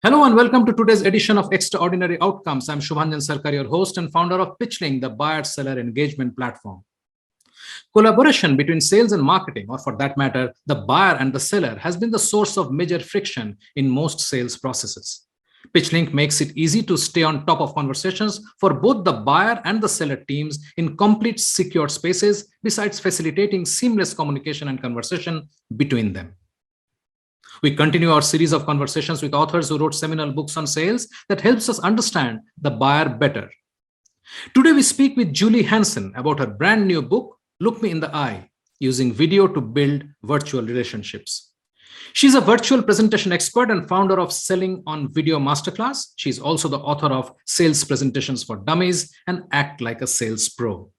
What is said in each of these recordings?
Hello and welcome to today's edition of Extraordinary Outcomes. I'm Shubhanjan Sarkar, your host and founder of Pitchling, the buyer-seller engagement platform. Collaboration between sales and marketing, or for that matter, the buyer and the seller, has been the source of major friction in most sales processes. PitchLink makes it easy to stay on top of conversations for both the buyer and the seller teams in complete secure spaces, besides facilitating seamless communication and conversation between them. We continue our series of conversations with authors who wrote seminal books on sales that helps us understand the buyer better. Today, we speak with Julie Hanson about her brand new book, Look Me in the Eye, Using Video to Build Virtual Relationships. She's a virtual presentation expert and founder of Selling on Video Masterclass. She's also the author of Sales Presentations for Dummies and Act Like a Sales Pro.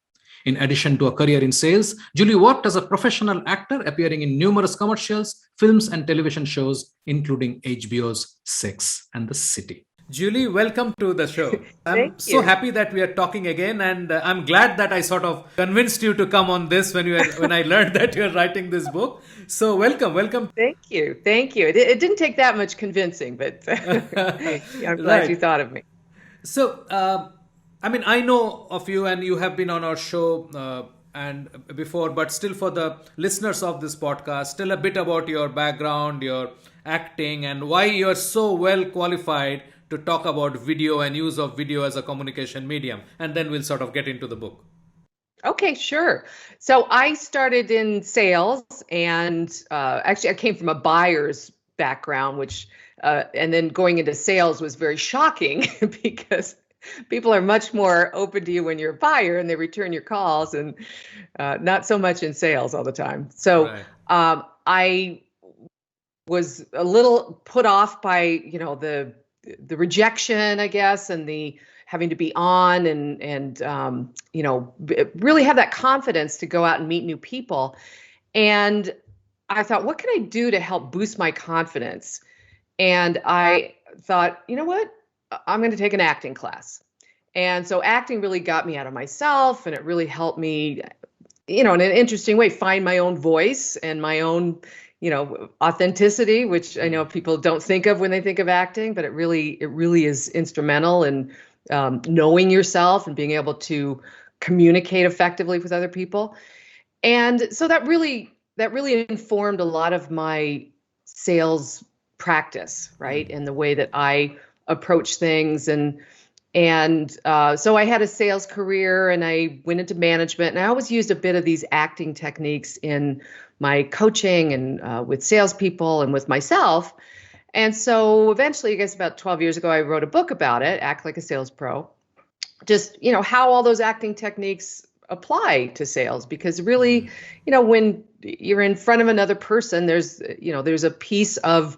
In addition to a career in sales, Julie worked as a professional actor, appearing in numerous commercials, films, and television shows, including HBO's Sex and the City. Julie, welcome to the show. I'm so happy that we are talking again, and I'm glad that I sort of convinced you to come on this when I learned that you're writing this book. So welcome. Thank you. It didn't take that much convincing, but I'm glad you thought of me. So, I know of you and you have been on our show and before, but still for the listeners of this podcast, tell a bit about your background, your acting, and why you're so well qualified to talk about video and use of video as a communication medium. And then we'll sort of get into the book. Okay, sure. So I started in sales, and actually I came from a buyer's background, which and then going into sales was very shocking because people are much more open to you when you're a buyer and they return your calls, and not so much in sales all the time. So right. I was a little put off by, the rejection, I guess, and the having to be on and really have that confidence to go out and meet new people. And I thought, what can I do to help boost my confidence? And I thought, you know what? I'm going to take an acting class. And so acting really got me out of myself, and it really helped me, in an interesting way, find my own voice and my own, authenticity, which I know people don't think of when they think of acting, but it really is instrumental in knowing yourself and being able to communicate effectively with other people. And so that really informed a lot of my sales practice, right? And the way that I approach things. And so I had a sales career, and I went into management, and I always used a bit of these acting techniques in my coaching and with salespeople and with myself. And so eventually, I guess about 12 years ago, I wrote a book about it, Act Like a Sales Pro, just, how all those acting techniques apply to sales. Because really, when you're in front of another person, there's a piece of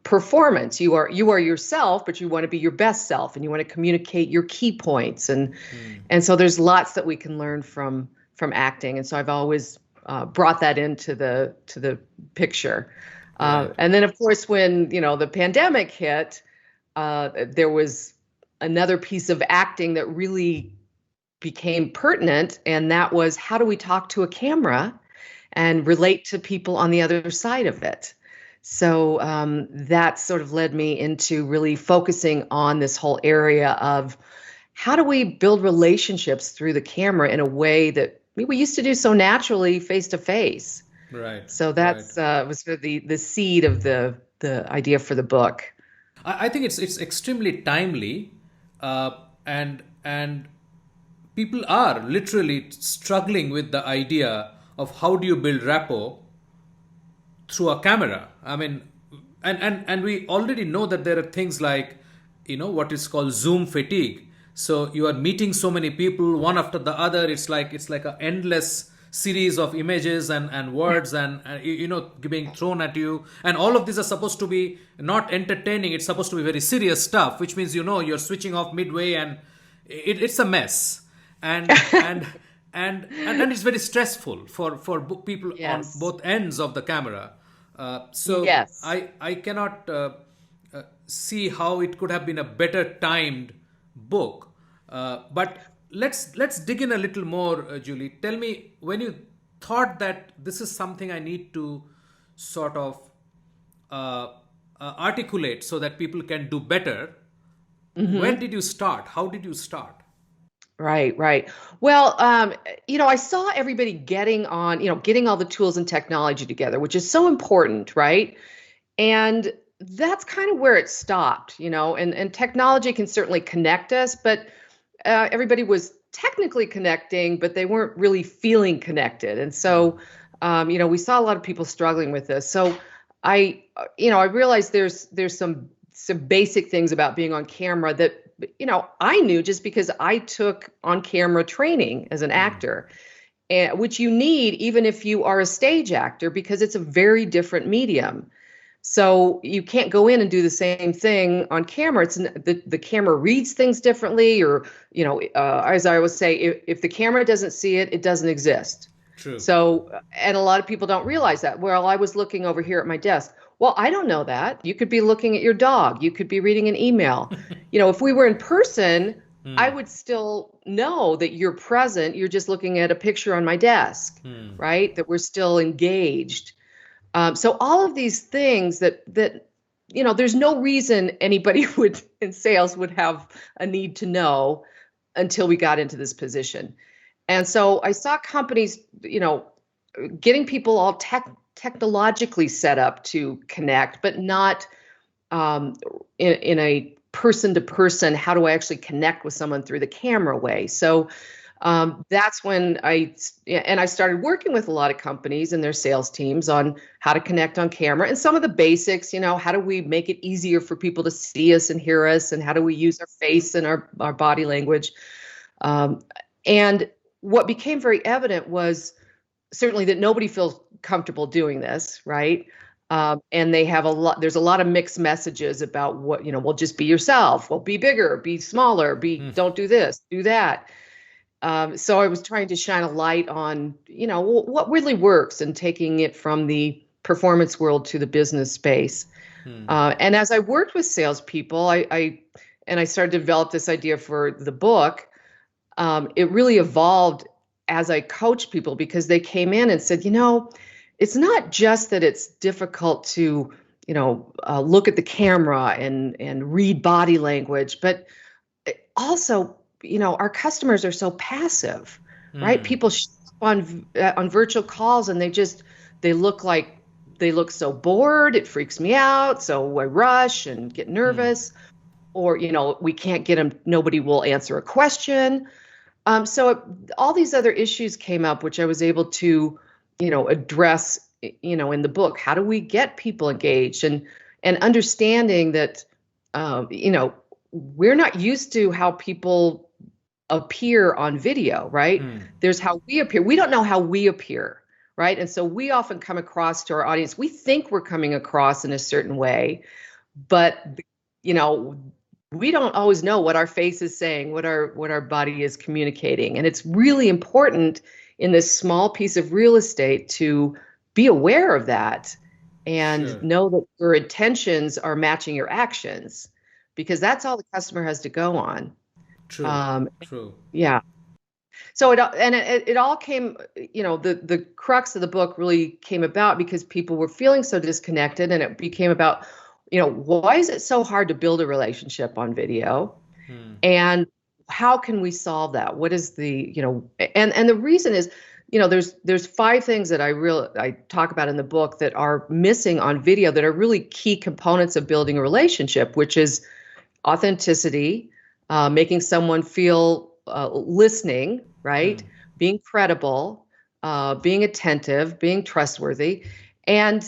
performance. You are yourself, but you want to be your best self, and you want to communicate your key points. And so there's lots that we can learn from acting. And so I've always brought that into the picture. Right. And then, of course, when the pandemic hit, there was another piece of acting that really became pertinent, and that was, how do we talk to a camera and relate to people on the other side of it? So that sort of led me into really focusing on this whole area of how do we build relationships through the camera in a way that we used to do so naturally face to face. Right. So that's was sort of the seed of the idea for the book. I think it's extremely timely, and people are literally struggling with the idea of how do you build rapport through a camera. I mean, and we already know that there are things like, what is called Zoom fatigue. So you are meeting so many people one after the other. It's like an endless series of images and words and being thrown at you. And all of these are supposed to be not entertaining. It's supposed to be very serious stuff, which means, you're switching off midway, and it's a mess. And it's very stressful for people on both ends of the camera. So yes. I cannot see how it could have been a better timed book. But let's dig in a little more, Julie. Tell me, when you thought that this is something I need to sort of articulate so that people can do better. When Hmm. did you start? How did you start? Right, right. Well, I saw everybody getting on, getting all the tools and technology together, which is so important, right? And that's kind of where it stopped, and technology can certainly connect us, but everybody was technically connecting, but they weren't really feeling connected. And so, we saw a lot of people struggling with this. So I realized there's some basic things about being on camera that, I knew just because I took on camera training as an actor, and which you need even if you are a stage actor because it's a very different medium. So you can't go in and do the same thing on camera. The camera reads things differently, or as I always say, if the camera doesn't see it, it doesn't exist. True. So, and a lot of people don't realize that. Well, I was looking over here at my desk. Well, I don't know that. You could be looking at your dog. You could be reading an email. If we were in person, I would still know that you're present. You're just looking at a picture on my desk, right? That we're still engaged. So all of these things that there's no reason anybody would in sales would have a need to know until we got into this position. And so I saw companies, getting people all technologically set up to connect, but not in a person to person. How do I actually connect with someone through the camera way? So that's when I started working with a lot of companies and their sales teams on how to connect on camera and some of the basics, how do we make it easier for people to see us and hear us, and how do we use our face and our body language. And what became very evident was certainly that nobody feels comfortable doing this, right? And there's a lot of mixed messages about what, well, just be yourself. Well, be bigger, be smaller, don't do this, do that. So I was trying to shine a light on, what really works and taking it from the performance world to the business space. And as I worked with salespeople, I started to develop this idea for the book. It really evolved as I coached people because they came in and said, it's not just that it's difficult to, look at the camera and read body language, but also, our customers are so passive, right? People on virtual calls and they look so bored. It freaks me out. So I rush and get nervous, or, we can't get them. Nobody will answer a question. All these other issues came up, which I was able to, address, in the book. How do we get people engaged and understanding that, we're not used to how people appear on video, right? There's how we appear. We don't know how we appear, right? And so we often come across to our audience. We think we're coming across in a certain way, but, we don't always know what our face is saying, what our body is communicating. And it's really important in this small piece of real estate to be aware of that and know that your intentions are matching your actions, because that's all the customer has to go on. True. Yeah. So it all came, the crux of the book really came about because people were feeling so disconnected, and it became about, why is it so hard to build a relationship on video? And how can we solve that? What is the, and the reason is, there's 5 things that I talk about in the book that are missing on video that are really key components of building a relationship, which is authenticity, making someone feel listening, right? Being credible, being attentive, being trustworthy, and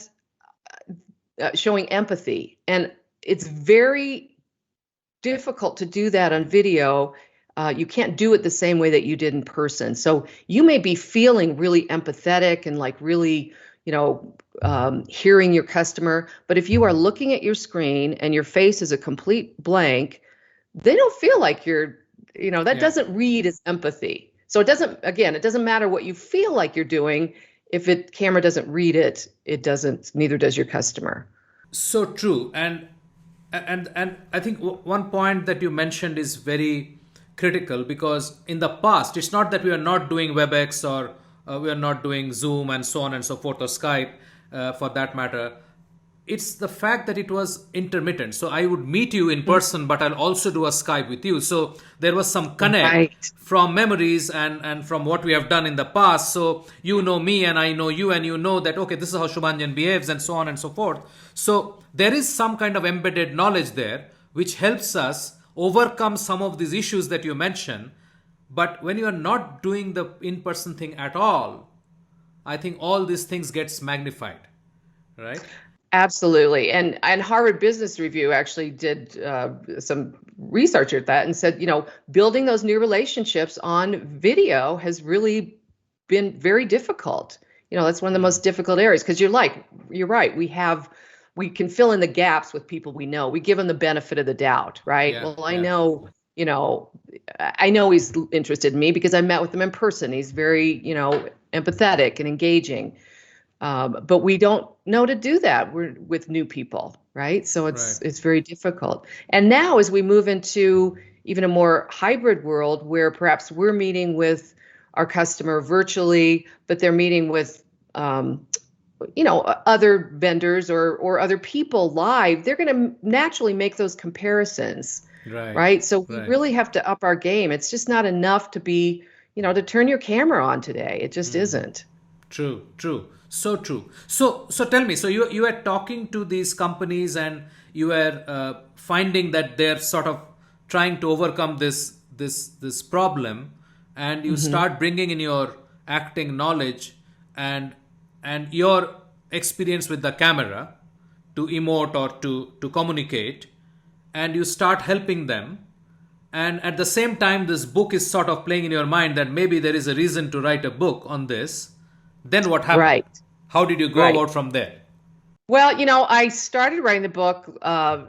showing empathy. And it's very difficult to do that on video. You can't do it the same way that you did in person. So you may be feeling really empathetic and like really, hearing your customer. But if you are looking at your screen and your face is a complete blank, they don't feel like that doesn't read as empathy. So it doesn't matter what you feel like you're doing. If camera doesn't read it, neither does your customer. So true. And I think one point that you mentioned is very critical, because in the past, it's not that we are not doing WebEx or we are not doing Zoom and so on and so forth, or Skype for that matter. it's the fact that it was intermittent. So I would meet you in person, but I'll also do a Skype with you. So there was some connect Right. from memories and from what we have done in the past. So you know me and I know you, and you know that, okay, this is how Shubhanjan behaves, and so on and so forth. So there is some kind of embedded knowledge there, which helps us overcome some of these issues that you mentioned. But when you are not doing the in-person thing at all, I think all these things gets magnified, right? Absolutely. And Harvard Business Review actually did some research at that and said, building those new relationships on video has really been very difficult. That's one of the most difficult areas, because you're right. We can fill in the gaps with people we know. We give them the benefit of the doubt, right? Yeah, Well, yeah. I know he's interested in me because I met with him in person. He's very, empathetic and engaging. But we don't know to do that. We're with new people, right? So it's very difficult. And now, as we move into even a more hybrid world, where perhaps we're meeting with our customer virtually, but they're meeting with other vendors or other people live, they're going to naturally make those comparisons, right? So we really have to up our game. It's just not enough to be, to turn your camera on today. It just isn't. True, true. So true. So tell me, so you are talking to these companies, and you are finding that they're sort of trying to overcome this problem, and you start bringing in your acting knowledge and your experience with the camera to emote or to communicate, and you start helping them. And at the same time, this book is sort of playing in your mind that maybe there is a reason to write a book on this. Then what happened? Right. How did you go about from there? Well, I started writing the book, I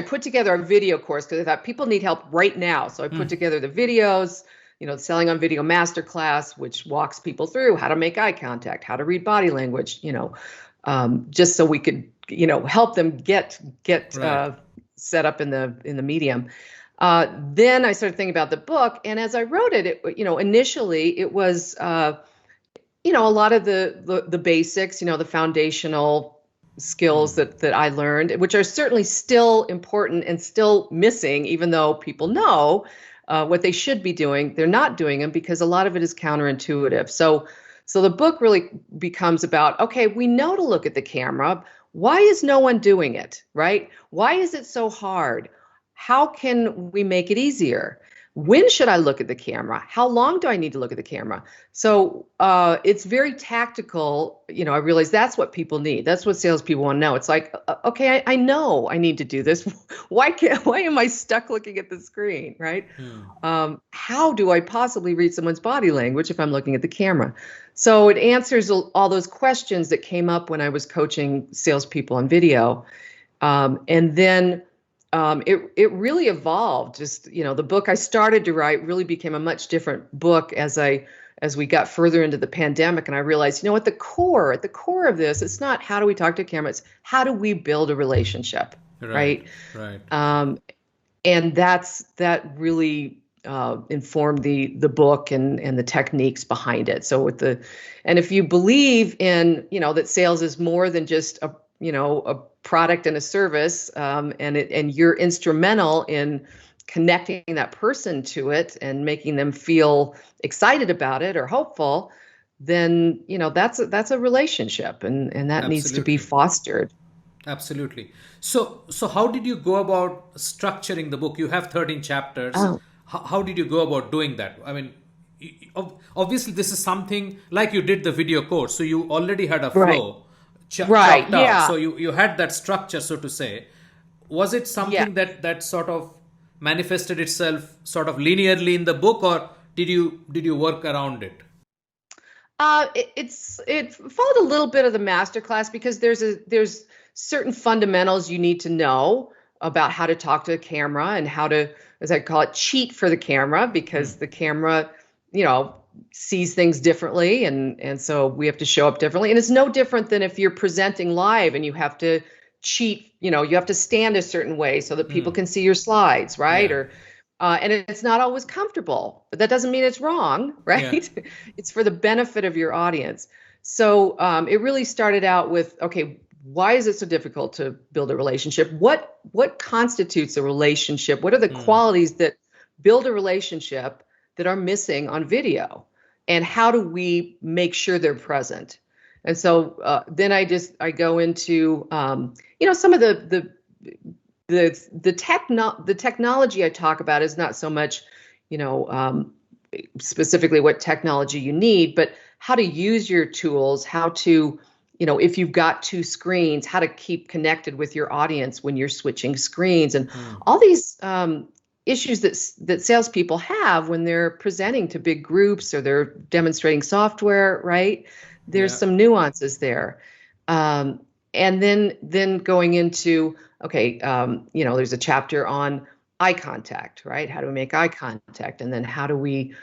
put together a video course because I thought people need help right now. So I put together the videos, Selling on Video Masterclass, which walks people through how to make eye contact, how to read body language, just so we could, help them get set up in the medium. Then I started thinking about the book, and as I wrote it, initially it was, a lot of the basics, the foundational skills that I learned, which are certainly still important and still missing, even though people know what they should be doing. They're not doing them because a lot of it is counterintuitive. So the book really becomes about, okay, we know to look at the camera. Why is no one doing it, right? Why is it so hard? How can we make it easier? When should I look at the camera? How long do I need to look at the camera? So it's very tactical. I realize that's what people need. That's what salespeople want to know. It's like, okay, I know I need to do this. Why am I stuck looking at the screen, right? How do I possibly read someone's body language if I'm looking at the camera? So it answers all those questions that came up when I was coaching salespeople on video. And then it really evolved. Just, the book I started to write really became a much different book as we got further into the pandemic. And I realized, at the core of this, it's not how do we talk to camera, it's how do we build a relationship, right? Right. And that really informed the book and the techniques behind it. So and if you believe in, that sales is more than just a product and a service, and you're instrumental in connecting that person to it and making them feel excited about it or hopeful, then that's a relationship, and that needs to be fostered. Absolutely. So how did you go about structuring the book? You have 13 chapters. How did you go about doing that? I mean, obviously this is something like you did the video course, so you already had a flow. Right. Yeah. So you had that structure, so to say. Was it something that sort of manifested itself sort of linearly in the book, or did you work around it? It followed a little bit of the masterclass because there's certain fundamentals you need to know about how to talk to a camera and how to, as I call it, cheat for the camera, because the camera, sees things differently, and so we have to show up differently. And it's no different than if you're presenting live and you have to cheat, you have to stand a certain way so that people can see your slides, right? Yeah. Or and it's not always comfortable, but that doesn't mean it's wrong, right? Yeah. It's for the benefit of your audience. So it really started out with, okay, why is it so difficult to build a relationship? What constitutes a relationship? What are the qualities that build a relationship that are missing on video? And how do we make sure they're present? And so then I go into some of the technology I talk about is not so much specifically what technology you need, but how to use your tools, how to, if you've got two screens, how to keep connected with your audience when you're switching screens, and all these issues that salespeople have when they're presenting to big groups or they're demonstrating software, right? There's some nuances there. And then going into, there's a chapter on eye contact, right? How do we make eye contact? And then how do we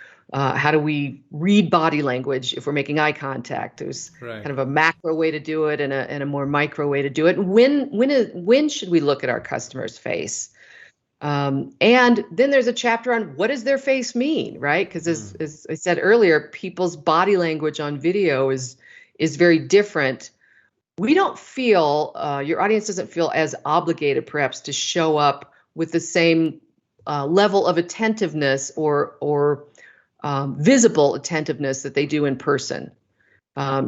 read body language if we're making eye contact? There's kind of a macro way to do it and a more micro way to do it. When should we look at our customer's face? And then there's a chapter on what does their face mean, right? Because as I said earlier, people's body language on video is very different. We don't feel, your audience doesn't feel as obligated perhaps to show up with the same level of attentiveness or visible attentiveness that they do in person.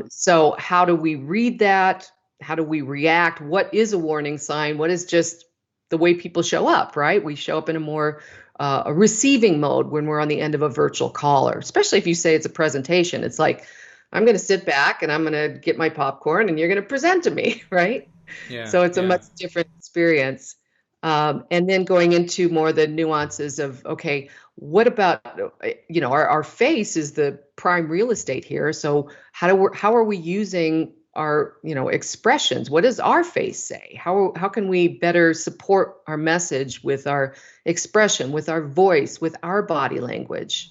So how do we read that? How do we react? What is a warning sign? What is just the way people show up, right? We show up in a more a receiving mode when we're on the end of a virtual call, or especially if you say it's a presentation. It's like, I'm going to sit back and I'm going to get my popcorn and you're going to present to me, right? Yeah, so it's a much different experience. And then going into more the nuances of, okay, what about, our face is the prime real estate here. So how are we using our, expressions? What does our face say? How can we better support our message with our expression, with our voice, with our body language?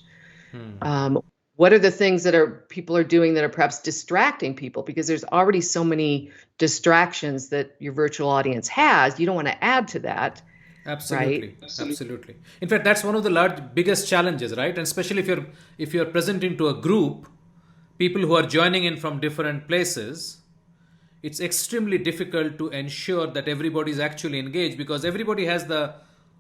What are the things that people are doing that are perhaps distracting people? Because there's already so many distractions that your virtual audience has. You don't want to add to that. Absolutely. Right? Absolutely. In fact, that's one of the biggest challenges, right? And especially if you're presenting to a group, people who are joining in from different places, it's extremely difficult to ensure that everybody is actually engaged, because everybody has the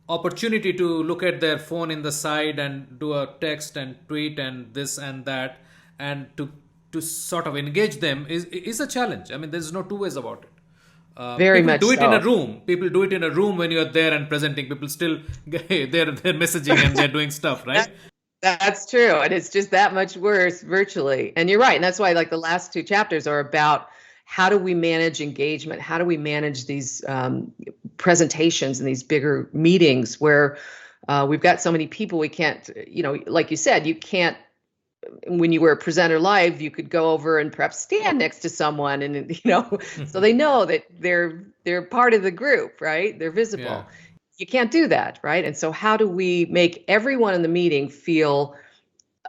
opportunity to look at their phone in the side and do a text and tweet and this and that, and to sort of engage them is a challenge. I mean, there's no two ways about it. Very people much do it so. in a room. People do it in a room when you're there and presenting. People still they're messaging and they're doing stuff, right? That's true, and it's just that much worse virtually. And you're right, and that's why like the last two chapters are about how do we manage engagement? How do we manage these presentations and these bigger meetings where we've got so many people we can't, like you said, you can't. When you were a presenter live, you could go over and perhaps stand next to someone, and so they know that they're part of the group, right? They're visible. Yeah. You can't do that, right? And so how do we make everyone in the meeting feel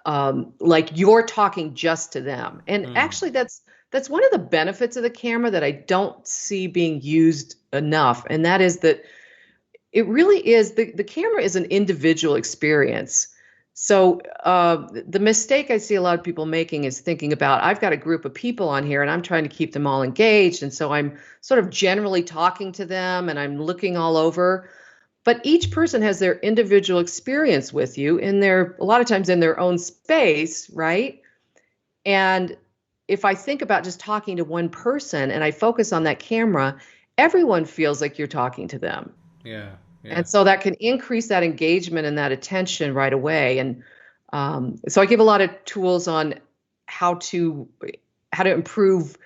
like you're talking just to them? And actually, that's one of the benefits of the camera that I don't see being used enough, and that is that it really is the camera is an individual experience. So the mistake I see a lot of people making is thinking about, I've got a group of people on here and I'm trying to keep them all engaged. And so I'm sort of generally talking to them and I'm looking all over. But each person has their individual experience with you a lot of times in their own space, right? And if I think about just talking to one person and I focus on that camera, everyone feels like you're talking to them. Yeah. Yeah. And so that can increase that engagement and that attention right away. And so I give a lot of tools on how to improve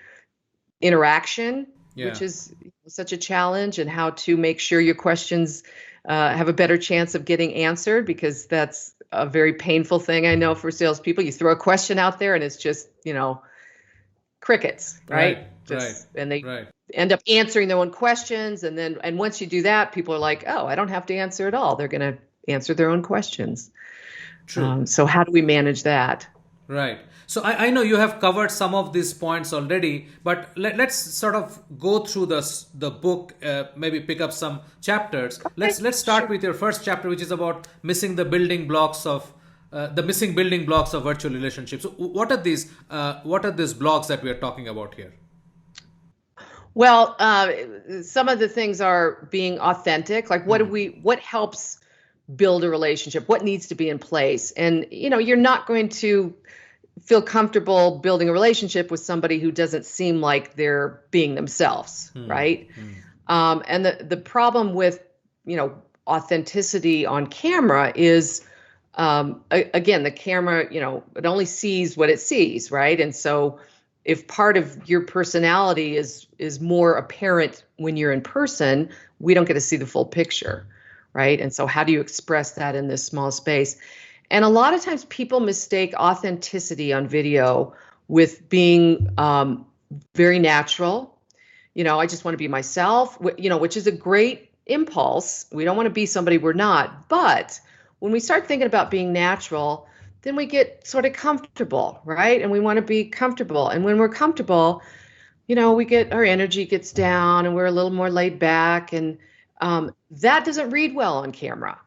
interaction, which is such a challenge, and how to make sure your questions have a better chance of getting answered, because that's a very painful thing I know for salespeople. You throw a question out there and it's just, crickets, right? And they end up answering their own questions. And once you do that, people are like, oh, I don't have to answer at all. They're going to answer their own questions. True. So how do we manage that? Right. So I know you have covered some of these points already, but let's sort of go through the book, maybe pick up some chapters. Okay. Let's start with your first chapter, which is about missing the building blocks of virtual relationships. So what are these blocks that we are talking about here? Well, some of the things are being authentic. Like, what helps build a relationship? What needs to be in place? And, you're not going to feel comfortable building a relationship with somebody who doesn't seem like they're being themselves, right? And the problem with, authenticity on camera is, again, the camera, it only sees what it sees, right? And so if part of your personality is more apparent when you're in person, we don't get to see the full picture, right? And so how do you express that in this small space? And a lot of times people mistake authenticity on video with being very natural. I just want to be myself, which is a great impulse. We don't want to be somebody we're not. But when we start thinking about being natural, then we get sort of comfortable, right? And we want to be comfortable. And when we're comfortable, our energy gets down and we're a little more laid back. And that doesn't read well on camera.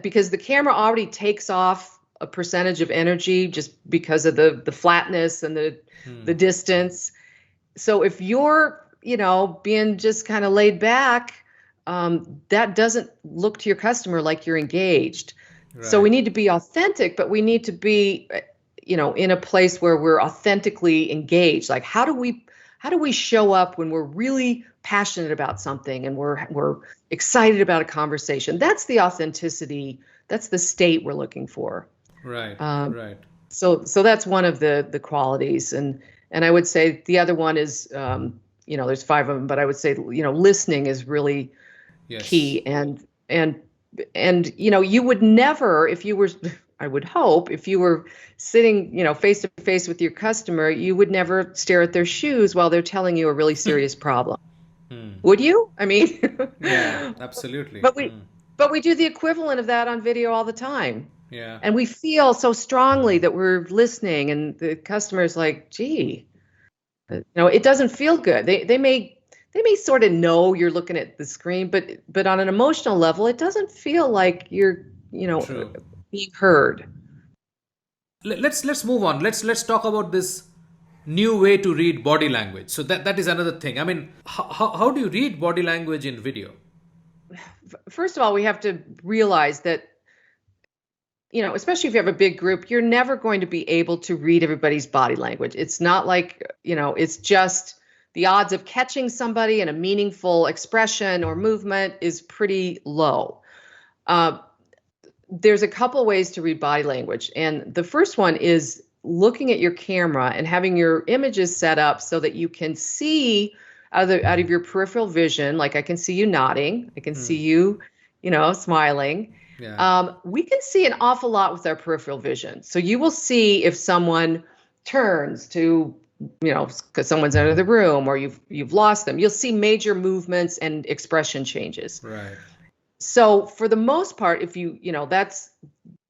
Because the camera already takes off a percentage of energy just because of the flatness and the distance. So if you're, being just kind of laid back, that doesn't look to your customer like you're engaged. Right. So we need to be authentic, but we need to be, in a place where we're authentically engaged. Like, how do we show up when we're really passionate about something and we're excited about a conversation? That's the authenticity. That's the state we're looking for. Right. Right. So that's one of the qualities, and I would say the other one is, there's 5 of them, but I would say, listening is really key, and you would never, if you were, I would hope, if you were sitting, face to face with your customer, you would never stare at their shoes while they're telling you a really serious problem. Would you? I mean, yeah, absolutely. But we do the equivalent of that on video all the time. Yeah. And we feel so strongly that we're listening, and the customer's like, gee, it doesn't feel good. They may sort of know you're looking at the screen, but on an emotional level, it doesn't feel like you're, True. being heard. Let's move on. Let's talk about this new way to read body language. So that is another thing. I mean, how do you read body language in video? First of all, we have to realize that, especially if you have a big group, you're never going to be able to read everybody's body language. It's not like, it's just the odds of catching somebody in a meaningful expression or movement is pretty low. There's a couple ways to read body language. And the first one is looking at your camera and having your images set up so that you can see out of your peripheral vision. Like, I can see you nodding. I can see you, smiling. Yeah. We can see an awful lot with our peripheral vision. So you will see if someone turns to, because someone's out of the room or you've lost them. You'll see major movements and expression changes. Right. So for the most part, if you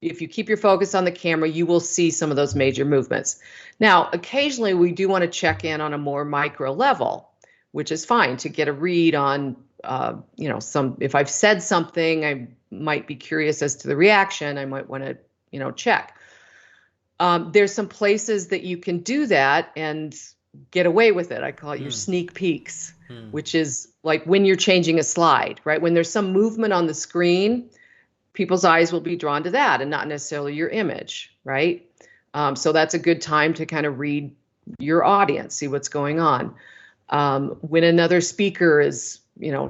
keep your focus on the camera, you will see some of those major movements. Now, occasionally we do want to check in on a more micro level, which is fine to get a read on, if I've said something, I might be curious as to the reaction. I might want to, check. There's some places that you can do that and get away with it. I call it your sneak peeks, which is like when you're changing a slide, right? When there's some movement on the screen, people's eyes will be drawn to that and not necessarily your image, right? So that's a good time to kind of read your audience, see what's going on. When another speaker is,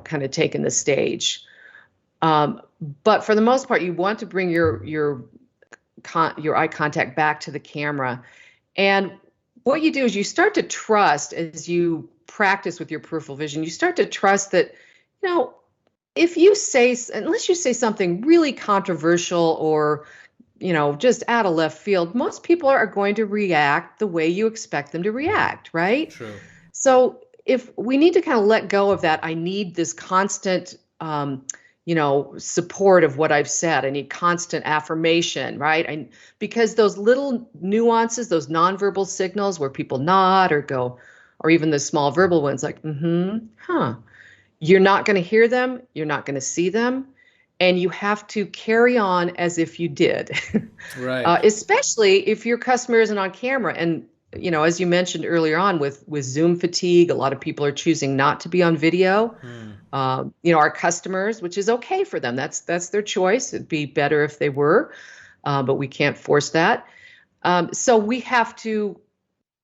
kind of taking the stage. But for the most part, you want to bring your eye contact back to the camera. And what you do is you start to trust, as you practice with your peripheral vision, you start to trust that, if you unless you say something really controversial or, just out of left field, most people are going to react the way you expect them to react, right? True. So if we need to kind of let go of that, I need this constant, support of what I've said. I need constant affirmation, right? Because those little nuances, those nonverbal signals where people nod or go, or even the small verbal ones like, you're not going to hear them. You're not going to see them. And you have to carry on as if you did. Right. Especially if your customer isn't on camera. And as you mentioned earlier on with Zoom fatigue, a lot of people are choosing not to be on video. Our customers, which is okay for them, that's their choice. It'd be better if they were, but we can't force that. So we have to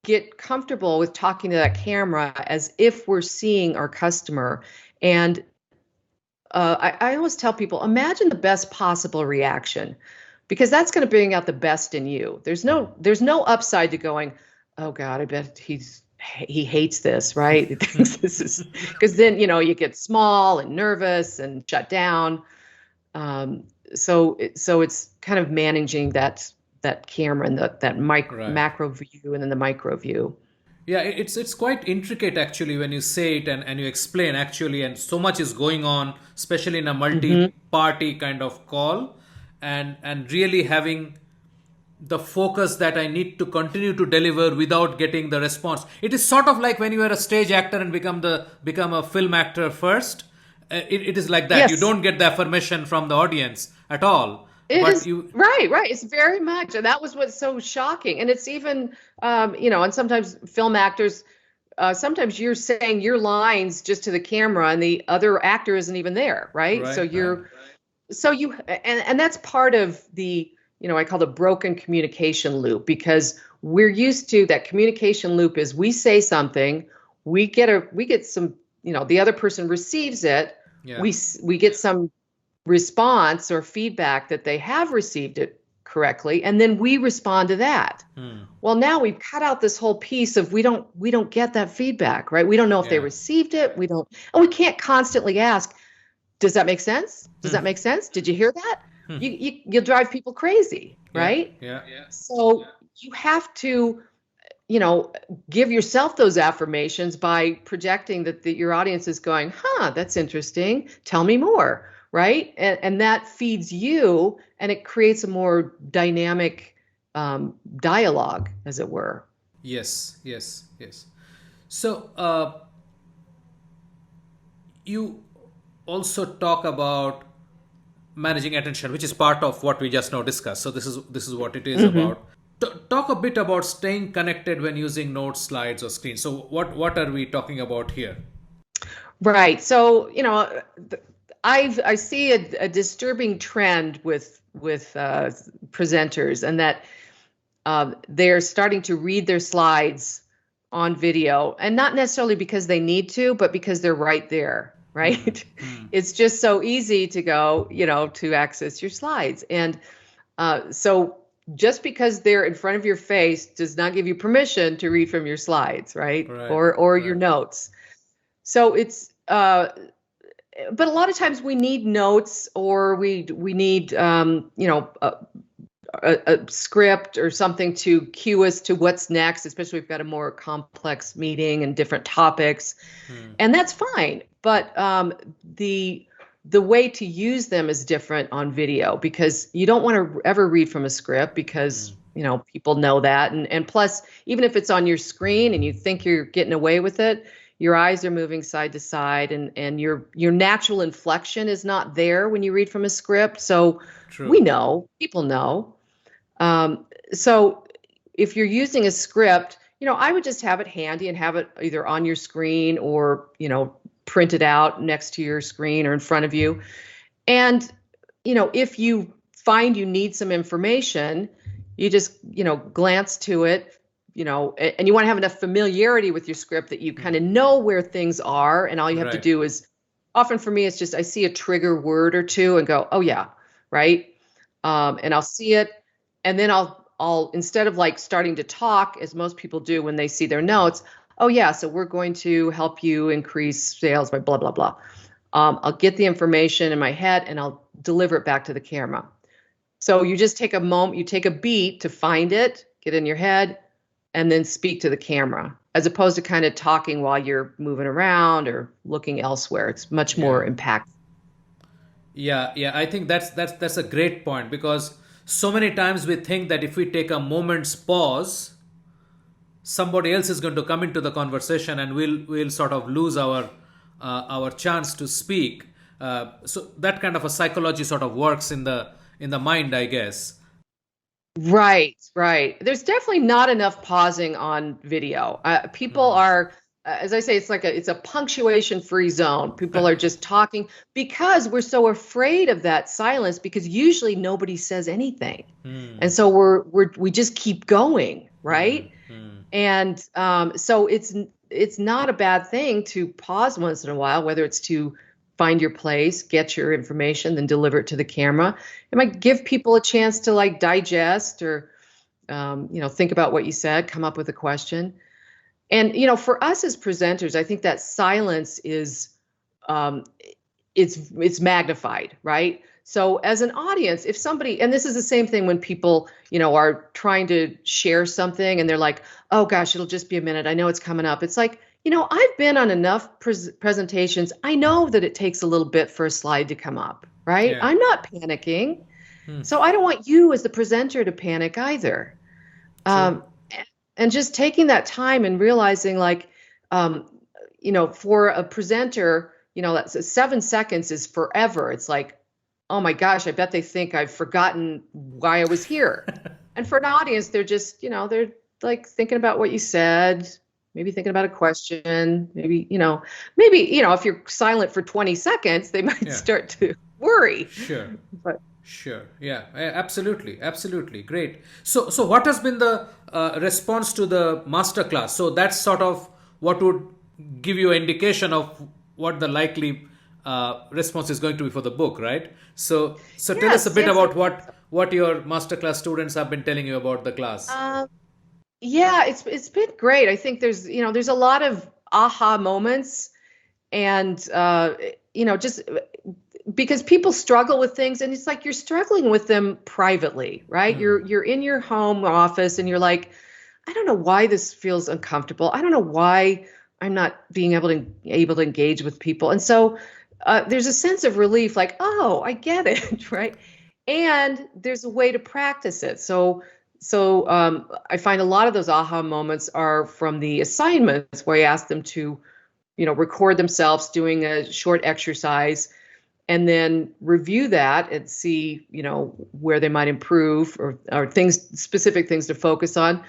get comfortable with talking to that camera as if we're seeing our customer. And I always tell people, imagine the best possible reaction, because that's going to bring out the best in you. There's no upside to going, oh God, I bet he hates this, right? He thinks this is, because then, you get small and nervous and shut down. So it's kind of managing that camera and that macro view and then the micro view. Yeah, it's quite intricate actually when you say it and you explain actually, and so much is going on, especially in a multi-party kind of call, and really having the focus that I need to continue to deliver without getting the response. It is sort of like when you are a stage actor and become a film actor first. It is like that. Yes. You don't get the affirmation from the audience at all. Right. It's very much, and that was what's so shocking. And it's even, and sometimes film actors, sometimes you're saying your lines just to the camera, and the other actor isn't even there, right? And that's part of the, I call the broken communication loop, because we're used to that communication loop is we say something, we get some, the other person receives it, we get some response or feedback that they have received it correctly, and then we respond to that. Well, now we've cut out this whole piece of we don't get that feedback, right? We don't know if they received it. And we can't constantly ask, does that make sense? Does that make sense? Did you hear that? You'll drive people crazy, right? Yeah. So you have to, give yourself those affirmations by projecting that your audience is going, that's interesting. Tell me more. Right. And that feeds you, and it creates a more dynamic dialogue, as it were. Yes. So you also talk about managing attention, which is part of what we just now discussed. So this is what it is about. Talk a bit about staying connected when using notes, slides, or screens. So what are we talking about here? Right. So I see a disturbing trend with presenters, and that they're starting to read their slides on video, and not necessarily because they need to, but because they're right there, right? It's just so easy to go, to access your slides. And so just because they're in front of your face does not give you permission to read from your slides, right? Or your notes. So it's but a lot of times we need notes, or we need a script or something to cue us to what's next, especially if we've got a more complex meeting and different topics, and that's fine. But the way to use them is different on video, because you don't want to ever read from a script, because people know that, and plus, even if it's on your screen and you think you're getting away with it, your eyes are moving side to side, and your natural inflection is not there when you read from a script. So people know. So if you're using a script, I would just have it handy and have it either on your screen or, printed out next to your screen or in front of you. And, if you find you need some information, you just, glance to it, and you want to have enough familiarity with your script that you kind of know where things are. And all you have to do is, often for me, it's just, I see a trigger word or two and go, oh yeah. Right. And I'll see it. And then I'll, instead of like starting to talk, as most people do when they see their notes, oh yeah, so we're going to help you increase sales by blah, blah, blah. I'll get the information in my head and I'll deliver it back to the camera. So you just take a moment, you take a beat to find it, get in your head, and then speak to the camera, as opposed to kind of talking while you're moving around or looking elsewhere. It's much more impactful. Yeah, I think that's a great point, because so many times we think that if we take a moment's pause, somebody else is going to come into the conversation and we'll sort of lose our chance to speak. So that kind of a psychology sort of works in the mind, I guess. Right, right. There's definitely not enough pausing on video. People are, as I say, it's a punctuation free zone. People are just talking because we're so afraid of that silence because usually nobody says anything. And so we just keep going, right? And so it's not a bad thing to pause once in a while, whether it's to find your place, get your information, then deliver it to the camera. It might give people a chance to like digest or think about what you said, come up with a question. And for us as presenters, I think that silence is it's magnified, right? So as an audience, if somebody, and this is the same thing when people, are trying to share something and they're like, oh gosh, it'll just be a minute. I know it's coming up. It's like, I've been on enough presentations. I know that it takes a little bit for a slide to come up, right? Yeah. I'm not panicking. So I don't want you as the presenter to panic either. And just taking that time and realizing like, for a presenter, that's 7 seconds is forever. It's like, oh my gosh, I bet they think I've forgotten why I was here. And for an audience, they're just, they're like thinking about what you said, maybe thinking about a question, maybe, if you're silent for 20 seconds, they might start to worry. Sure. But Sure. Yeah, absolutely. Absolutely. Great. So what has been the response to the masterclass? So that's sort of what would give you an indication of what the likely response is going to be for the book, right? So tell us a bit about what your masterclass students have been telling you about the class. Yeah, it's been great. I think there's a lot of aha moments, and just because people struggle with things, and it's like you're struggling with them privately, right? You're in your home office and you're like, I don't know why this feels uncomfortable. I don't know why I'm not being able to engage with people. And so there's a sense of relief, like, oh, I get it, right? And there's a way to practice it. So I find a lot of those aha moments are from the assignments where I ask them to, record themselves doing a short exercise and then review that and see, where they might improve or specific things to focus on,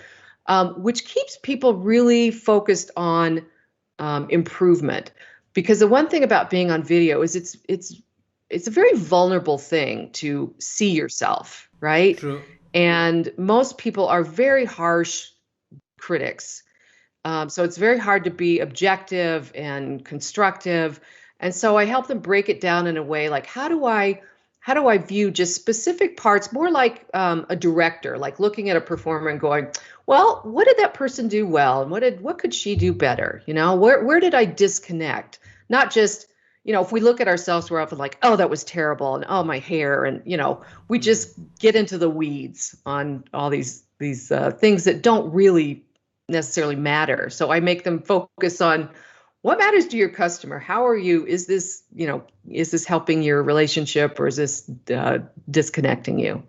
which keeps people really focused on improvement. Because the one thing about being on video is it's a very vulnerable thing to see yourself, right? True. And most people are very harsh critics. So it's very hard to be objective and constructive. And so I help them break it down in a way like, how do I view just specific parts, more like a director, like looking at a performer and going, well, what did that person do well? And what could she do better? Where did I disconnect? Not just, if we look at ourselves, we're often like, oh, that was terrible. And oh, my hair. And, we just get into the weeds on all these things that don't really necessarily matter. So I make them focus on what matters to your customer. How are you? Is this helping your relationship, or is this disconnecting you?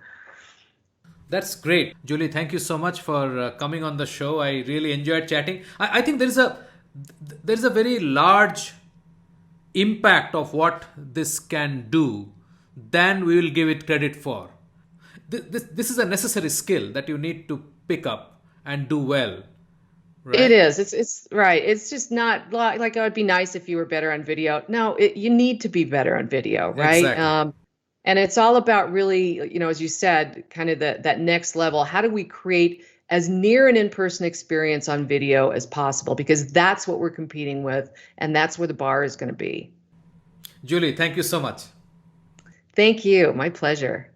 That's great. Julie, thank you so much for coming on the show. I really enjoyed chatting. I think there's a very large impact of what this can do than we will give it credit for. This is a necessary skill that you need to pick up and do well. Right? It is. It's right. It's just not like, oh, it'd be nice if you were better on video. No, you need to be better on video, right? Exactly. And it's all about really, as you said, kind of that next level. How do we create as near an in-person experience on video as possible? Because that's what we're competing with, and that's where the bar is going to be. Julie, thank you so much. Thank you. My pleasure.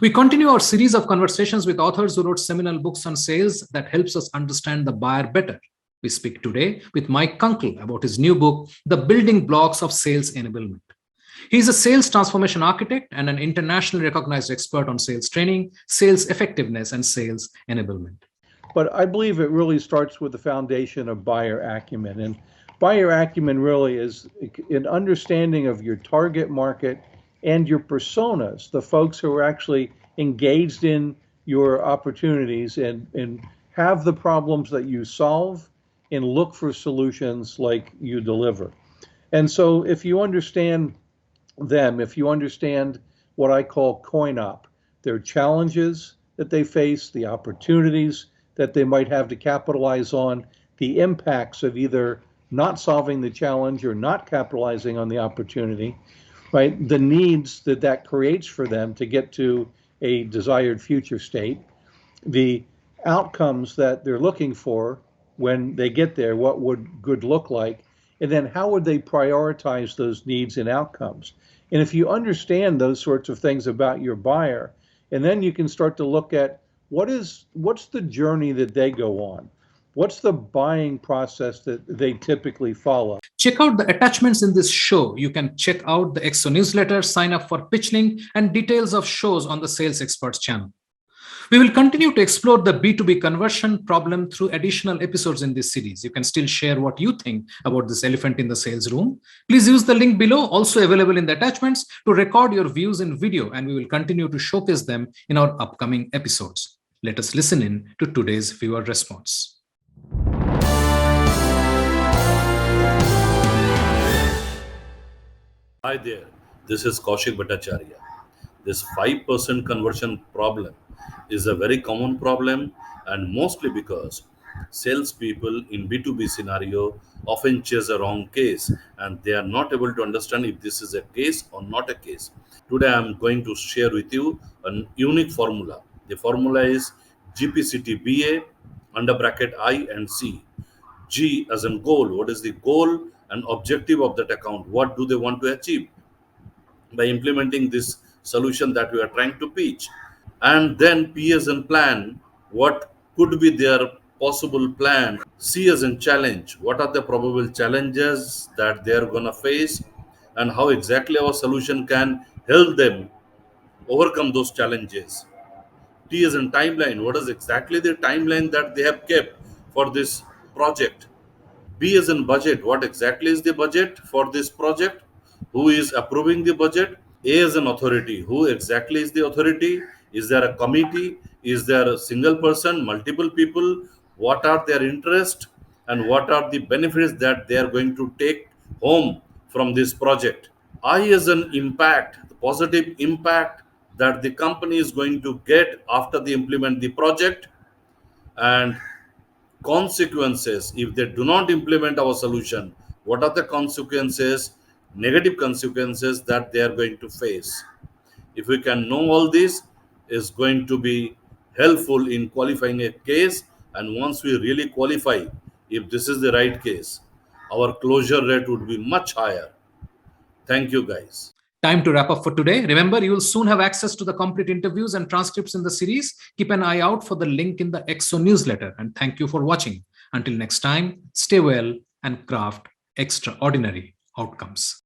We continue our series of conversations with authors who wrote seminal books on sales that helps us understand the buyer better. We speak today with Mike Kunkel about his new book, The Building Blocks of Sales Enablement. He is a sales transformation architect and an internationally recognized expert on sales training, sales effectiveness, and sales enablement. But I believe it really starts with the foundation of buyer acumen. And buyer acumen really is an understanding of your target market and your personas, the folks who are actually engaged in your opportunities and have the problems that you solve and look for solutions like you deliver. And so if you understand them, if you understand what I call coin op, their challenges that they face, the opportunities that they might have to capitalize on, the impacts of either not solving the challenge or not capitalizing on the opportunity, right? The needs that that creates for them to get to a desired future state, the outcomes that they're looking for when they get there, what would good look like, and then how would they prioritize those needs and outcomes. And if you understand those sorts of things about your buyer, and then you can start to look at what's the journey that they go on, what's the buying process that they typically follow. Check out the attachments in this show. You can check out the EXO newsletter, sign up for pitch link, and details of shows on the Sales Experts channel. We will continue to explore the B2B conversion problem through additional episodes in this series. You can still share what you think about this elephant in the sales room. Please use the link below, also available in the attachments, to record your views in video, and we will continue to showcase them in our upcoming episodes. Let us listen in to today's viewer response. Hi there, this is Kaushik Bhattacharya. This 5% conversion problem is a very common problem, and mostly because salespeople in B2B scenario often chase a wrong case and they are not able to understand if this is a case or not a case. Today I am going to share with you a unique formula. The formula is GPCTBA under bracket I and C. G as in goal. What is the goal and objective of that account? What do they want to achieve by implementing this solution that we are trying to pitch? And then P as in plan. What could be their possible plan? C as in challenge. What are the probable challenges that they are going to face, and how exactly our solution can help them overcome those challenges? T as in timeline. What is exactly the timeline that they have kept for this project? B as in budget. What exactly is the budget for this project? Who is approving the budget? A as an authority. Who exactly is the authority? Is there a committee? Is there a single person, multiple people? What are their interests, and what are the benefits that they are going to take home from this project? I as an impact, the positive impact that the company is going to get after they implement the project, and consequences if they do not implement our solution. What are the consequences, negative consequences that they are going to face? If we can know all this, is going to be helpful in qualifying a case. And once we really qualify, if this is the right case, our closure rate would be much higher. Thank you, guys. Time to wrap up for today. Remember, you will soon have access to the complete interviews and transcripts in the series. Keep an eye out for the link in the EXO newsletter. And thank you for watching. Until next time, stay well and craft extraordinary outcomes.